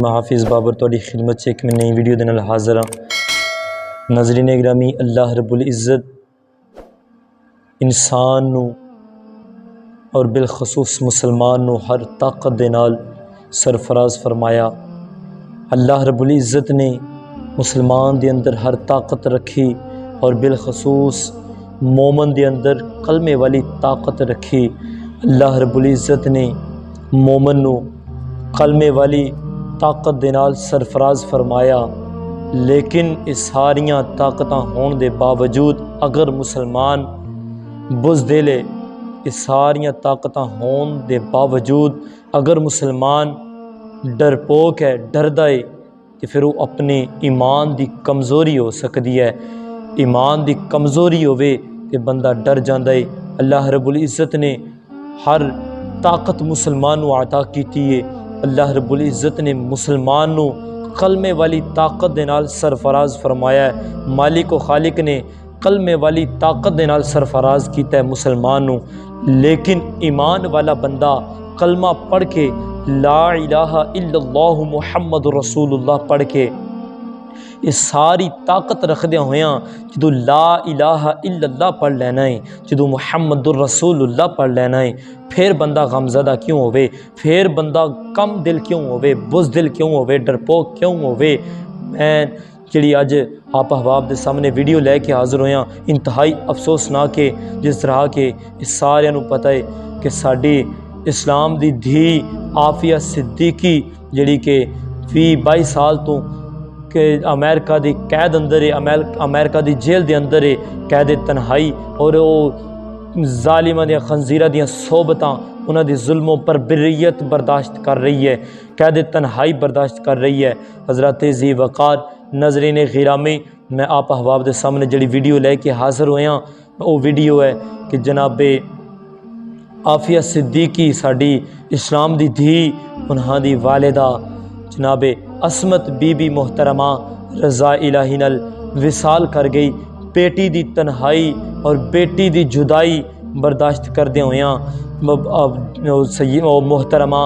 मैं हाफिज़ बाबर तोड़ी खिदमत से एक नई वीडियो के नाल हाज़िर हाँ। नाज़रीन गिरामी, अल्लाह रब्बुल इज़्ज़त इंसान नू और बिलखसूस मुसलमान नू हर ताकत दे नाल सरफराज फरमाया। अल्लाह रब्बुल इज़्ज़त ने मुसलमान दे अंदर हर ताकत रखी और बिलखसूस मोमन दे अंदर कलमे वाली ताकत रखी। अल्लाह रब्बुल इज़्ज़त ने मोमन नू कलमे वाली ताकत दे नाल सरफराज फरमाया, लेकिन ये सारियां ताकतां होने के बावजूद अगर मुसलमान बुज़दिल है, ये सारियां ताकतां होने के बावजूद अगर मुसलमान डरपोक है, डरदा है, तो फिर वो अपने ईमान की कमज़ोरी हो सकती है। ईमान की कमज़ोरी होवे तो बंदा डर जाता है। अल्लाह रब्बुल इज़्ज़त ने हर ताकत मुसलमान को अता की है। अल्लाह रब्बुल इज़्ज़त ने मुसलमान को कलमे वाली ताकत दे नाल सरफराज फरमाया है। मालिक व खालिक ने कलमे वाली ताकत दे नाल सरफराज किया है मुसलमान को। लेकिन ईमान वाला बंदा कलमा पढ़ के ला इलाहा इल्लल्लाहु मुहम्मदुर रसूलुल्लाह पढ़ के ये सारी ताकत रखदिया होया जो ला इलाहा इल्लल्लाह पढ़ लेना है, जो मुहम्मदुर रसूलुल्लाह पढ़ लेना है, फिर बंदा गमज़दा क्यों होवे, फिर बंदा कम दिल क्यों होवे, बुज़दिल क्यों होवे, डरपोक क्यों होवे। मैं जी अज आप अहबाब के सामने वीडियो लैके हाज़िर होया इंतहाई अफसोसनाक है, जिस तरह के सारिਆਂ ਨੂੰ पता है कि साड़ी इस्लाम की धी आफिया सिद्दीकी जिहड़ी कि 20-22 साल तो कि अमेरिका की कैद अंदर है, अमेरिका की जेल के अंदर है, कैद तन्हाई, और वो जालिमां दियां खंजीरां दियां सोबतां उन्हां दी जुल्मों पर बिर्रियत बर्दाश्त कर रही है, कैद तन्हाई बर्दाश्त कर रही है। हज़रत ज़ी वक़ार नज़रीन गिरामी, मैं आप अहबाब के सामने जी वीडियो लैके हाज़िर होया वो वीडियो है कि जनाबे आफिया सिद्दीकी साड़ी इस्लाम की धी उन्हां दी वालिदा जनाबे असमत बीबी मोहतरमा रज़ा इलाही नाल विसाल कर गई। बेटी की तन्हाई और बेटी की जुदाई बर्दाश्त करदे होया मोहतरमा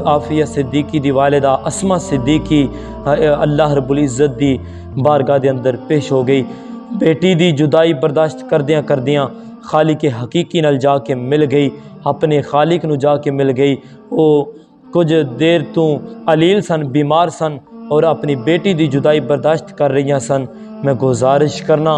आफिया सिद्दीकी दी वालिदा अस्मा सिद्दीकी अल्लाह रब्बुल इज़्ज़त दी बारगाह के अंदर पेश हो गई। बेटी की जुदाई बर्दाश्त करदियाँ करदियाँ खालिक हकीकी नाल जाके मिल गई, अपने खालिक नू जाके मिल गई। वो कुछ देर तो अलील सन, बीमार सन और अपनी बेटी की जुदाई बर्दाश्त कर रही सन। मैं गुजारिश करना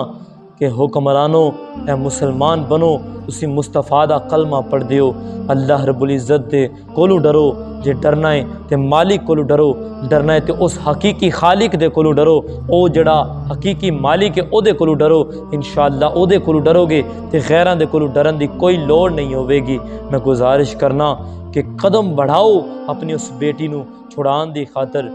कि हुक्मरानों ए मुसलमान बनो, तुसी मुस्तफा दा कलमा पढ़ दियो, अल्लाह रब्बुल इज़्ज़त दे कोलों डरो। जे डरना है तो मालिक कोलों डरो, डरना है तो उस हकीकी खालिक दे कोलों डरो, ओ जड़ा हकीकी मालिक है ओदे कोलों डरो। इंशाअल्लाह ओदे कोलों डरोगे तो गैरां दे कोलों डरन दी कोई लोड़ नहीं होवेगी। मैं गुजारिश करना कि कदम बढ़ाओ अपनी उस बेटी नू छुड़ाने की खातर।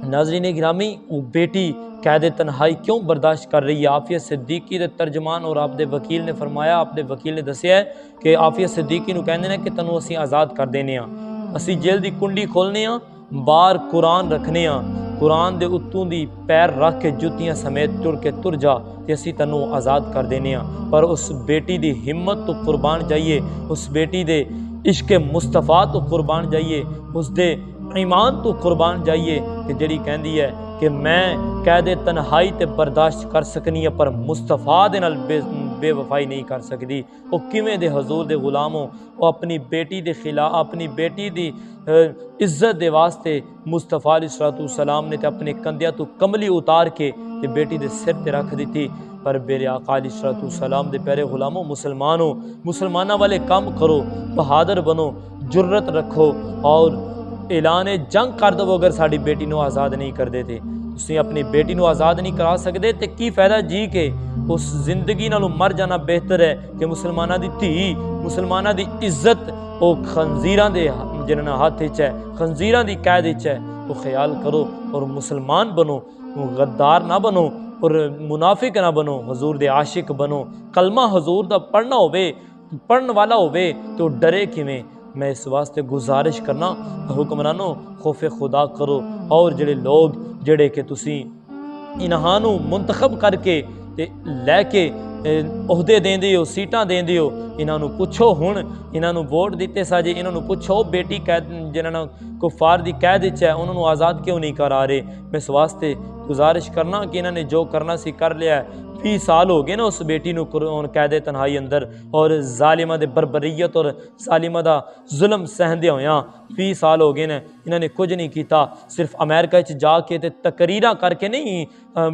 नाज़रीन गिरामी, वो बेटी कैद तन्हाई क्यों बर्दाश्त कर रही है? आफिया सिद्दीकी दे तर्जमान और आपके वकील ने फरमाया, आपके वकील ने दसिया है कि आफिया सिद्दीकी नू कहंदे ने कि तैनूं असीं आज़ाद कर देने, असीं जेल की कुंडी खोलने, बाहर कुरान रखने, कुरान दे उत्तों दी पैर रख के जुतियां समेत टुर के तुर जा तो असीं तैनूं आज़ाद कर देने। पर उस बेटी की हिम्मत तो कुर्बान जाइए, उस बेटी के इश्क मुस्तफा तो कुर्बान जाइए, उसके ईमान तो कुर्बान जाइए कि जिहड़ी कहंदी है कि मैं कैद तन्हाई ते बर्दाश्त कर सकनी है पर मुस्तफा दे नाल बेवफाई नहीं कर सकती। वो किवें दे हजूर दे गुलामों, वो अपनी बेटी दे खिलाफ, अपनी बेटी दी इज्जत दे वास्ते मुस्तफा अलैहिस्सलाम ने ते अपने कंधिया तो कमली उतार के ते बेटी दे सिर ते रख दी। पर मेरे आका अलैहिस्सलाम दे प्यारे गुलामों, मुसलमानों, मुसलमाना वाले काम करो, बहादुर बनो, जुर्रत रखो और ऐलान जंग कर दो। अगर साड़ी बेटी को आज़ाद नहीं कर देते, तुसीं अपनी बेटी को आज़ाद नहीं करा सकते तो की फ़ायदा जी के उस जिंदगी नालों मर जाना बेहतर है कि मुसलमाना की धी, मुसलमाना की इज्जत वो खंजीरां दे जिन्हां हाथ विच है, खंजीरां की कैद विच है। तो ख्याल करो और मुसलमान बनो, गद्दार ना बनो और मुनाफिक ना बनो, हजूर दे आशिक बनो। कलमा हजूर दा पढ़ना होवे, पढ़न वाला होवे तो डरे किवें। मैं इस वास्ते गुजारिश करना हुक्मरानों, खौफे खुदा करो और जेड़े लोग जेड़े कि तुसी इन्हां नूं मुंतखब करके ते लैके ਅਹੁਦੇ ਦੇਂਦੇ ਹੋ, ਸੀਟਾਂ ਦੇਂਦੇ ਹੋ, ਇਹਨਾਂ ਨੂੰ ਪੁੱਛੋ। ਹੁਣ ਇਹਨਾਂ ਨੂੰ ਵੋਟ ਦਿੱਤੇ ਸਾਜੇ, ਇਹਨਾਂ ਨੂੰ ਪੁੱਛੋ ਬੇਟੀ ਕੈਦ ਜਿਨ੍ਹਾਂ ਨੂੰ ਕੁਫਾਰ ਦੀ ਕੈਦ ਵਿੱਚ ਹੈ ਉਹਨਾਂ ਨੂੰ ਆਜ਼ਾਦ ਕਿਉਂ नहीं करा रहे। मैं इस वास्ते गुजारिश करना कि इन्होंने जो करना सी कर लिया है। 20 साल हो गए ना उस बेटी नूं कैद तन्हाई अंदर और जालिमा दे बरबरीयत और जालिमा दा जुल्म सहंदे होया 20 साल हो गए ने, इन्होंने कुछ नहीं किया। सिर्फ अमेरिका जाके ते तकरीरां करके नहीं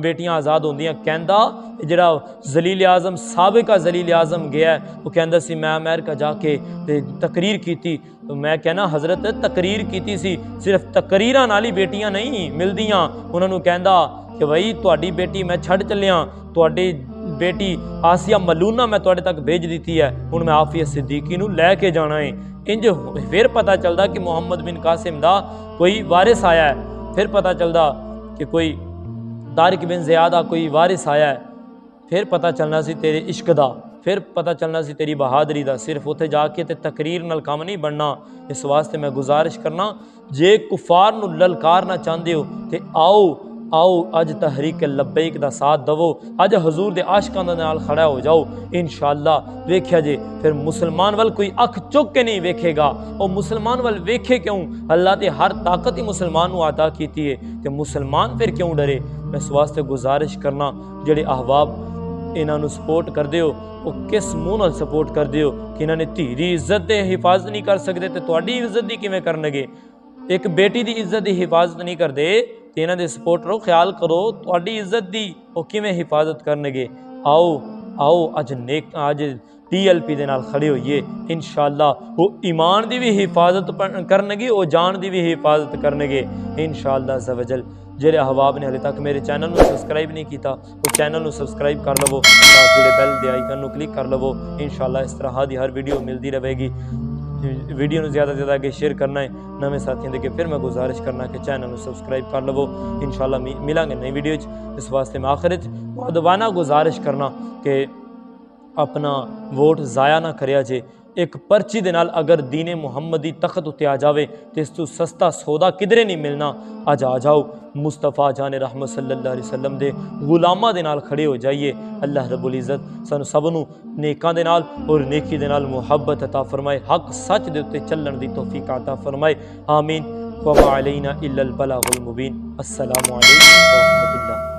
बेटियां आज़ाद होंदियां। कहंदा जिहड़ा जलील आज़म साबिका जलील आज़म गया वो कहंदा सी मैं अमेरिका जाके ते तकरीर की। तो मैं कहना हज़रत तकरीर की सी, सिर्फ तकरीरां नाल ही बेटियां नहीं मिलदियां। उन्होंने कहंदा कि भाई तुहाडी बेटी मैं छड़ चलिया, तुहाडी बेटी आसिया मलूना मैं तुहाडे तक भेज दी है, हुण मैं आफिया सिद्दीकी नूं लैके जाना है। इंज फिर पता चलदा कि मुहम्मद बिन कासिम दा कोई वारिस आया है, फिर पता चलदा कि कोई तारिक बिन ज़ियादा कोई वारिस आया है, फिर पता चलना सी तेरे इश्क दा, फिर पता चलना सी तेरी बहादरी दा। सिर्फ उत्थे जाके ते तकरीर नाल काम नहीं बनना। इस वास्ते मैं गुजारिश करना जे कुफार नूं ललकारना चाहते हो तो आओ आओ अज तहरीक लब्बैक दा साथ दवो, अज हजूर दे आशिकां दे नाल खड़ा हो जाओ। इंशाअल्लाह वेख्या जे फिर मुसलमान वाल कोई अख चुक के नहीं वेखेगा। और मुसलमान वाल वेखे क्यों? अल्लाह ते हर ताकत ही मुसलमान नूं अता कीती है, तो मुसलमान फिर क्यों डरे। मैं इस वास्ते गुजारिश करना जेड़े अहबाब इन्हों सपोर्ट करते हो वो किस मूँह नाल सपोर्ट करते हो कि इन्होंने धी की इज्जत की हिफाजत नहीं कर सकते तो तुहाडी इज्जत की किवें करनगे। एक बेटी की इज्जत की हिफाजत नहीं करते तो इन्हों के सपोर्टरों ख्याल करो तुहाडी इज्जत की वो किवें हिफाजत करनगे। आओ आओ अज अज PLP के नाल खड़े होइए। इंशाअल्लाह वो ईमान की भी हिफाजत करनगे, वो जान की भी हिफाजत करनगे इंशाअल्लाह अज़्ज़ व जल। जेरे अहबाब ने हाले तक मेरे चैनल को सबसक्राइब नहीं किया वो चैनल को सबसक्राइब कर लवो, जुड़े बैल दे आइकन को क्लिक कर लवो। इंशाअल्लाह इस तरह की हर वीडियो मिलती रहेगी। वीडियो ज़्यादा से ज़्यादा आगे शेयर करना है नवे साथियों के। फिर मैं गुजारिश करना कि चैनल को सबसक्राइब कर लवो। इंशाअल्लाह मिलांगे नई वीडियो। इस वास्ते मैं आखिर मुअद्दबाना गुजारिश करना कि अपना वोट ज़ाया ना करिया जे। एक पर्ची दे नाल अगर दीने मुहम्मदी तख्त उत्ते आ जाए तो इस तो सस्ता सौदा किधरे नहीं मिलना। अज आ जाओ मुस्तफ़ा जाने रहमत सल्लल्लाहु अलैहि वसल्लम दे गुलामां दे नाल खड़े हो जाइए। अल्लाह रब्बुल इज़्ज़त सानू सबनू नेकां दे नाल और नेकी दे नाल मुहब्बत अता फरमाए, हक सच दे उत्ते चलण दी तौफीक अता फरमाए। आमीन। व मा अलैना इल्लल बलागुल मुबीन। अस्सलामु अलैकुम व रहमतुल्लाह।